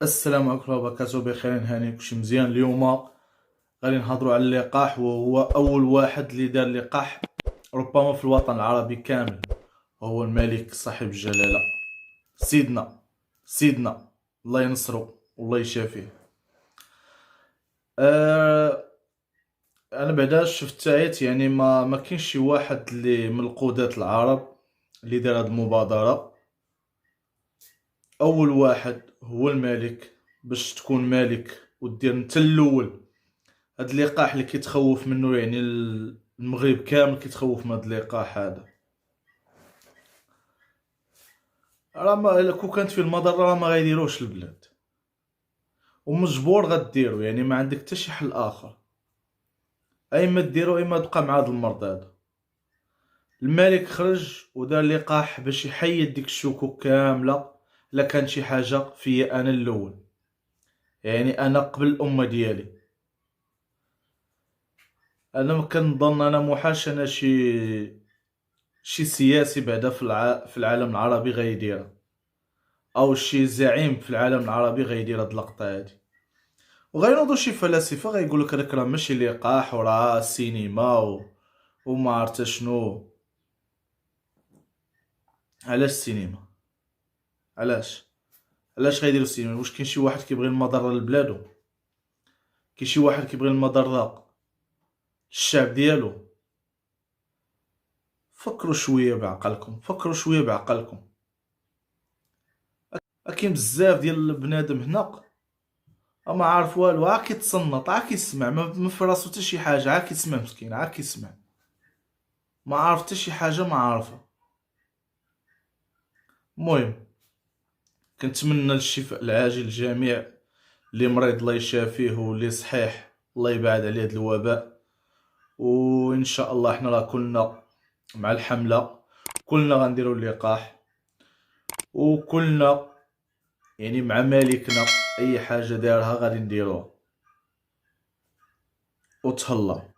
السلام عليكم ورحمة الله وبركاته. بخير هاني كلشي مزيان. اليوم غادي نهضروا على اللقاح، وهو اول واحد اللي دار اللقاح ربما في الوطن العربي كامل. هو الملك صاحب الجلالة سيدنا الله ينصره والله يشافيه. أه انا بعدا شفت عيت، يعني ما كاينش شي واحد اللي من القادة العرب اللي دار هذه المبادرة. اول واحد هو الملك. باش تكون ملك ودير انت الاول هاد اللقاح اللي كيتخوف منه، يعني المغرب كامل كيتخوف من هاد اللقاح هذا. راه ما الا كون كانت فيه المضره راه ما غايديروش البلاد، ومجبور غديرو، يعني ما عندك حتى شي حل اخر. اما ديرو اما تبقى مع هاد المرض هذا. الملك خرج ودار لقاح باش يحيد ديك الشكوك كامله. لا كان شي حاجه فيا انا الاول، يعني انا قبل الامه ديالي. انا ما كنظن انا محاش انا شي سياسي بعدا في العالم العربي غيديرها، او شي زعيم في العالم العربي غيدير هاد اللقطه هادي. وغينوضوا شي فلاسفه غيقول لك هذاك راه ماشي لقاح وراه سينما وما عرفت شنو. علاش السينما؟ علاش علاش غيديروا السينما؟ واش كاين شي واحد كيبغي المضره لبلادو؟ كاين شي واحد كيبغي المضره للشعب ديالو؟ فكروا شويه بعقلكم، فكروا شويه بعقلكم. كاين بزاف ديال البنادم هنا ما عارف والو، عا كيتصنت، عا كيسمع، ما في راسو حتى شي حاجه، عا كيسمع مسكين، عا كيسمع، ما عارف حتى شي حاجه، ما عارفه. المهم، كنتمنى الشفاء العاجل للجميع. اللي مريض الله يشافيه، واللي صحيح الله يبعد عليه هذا الوباء. وان شاء الله احنا راه كلنا مع الحمله، كلنا غنديروا اللقاح، وكلنا يعني مع مالكنا. اي حاجه دارها غادي نديروها. وتهلا.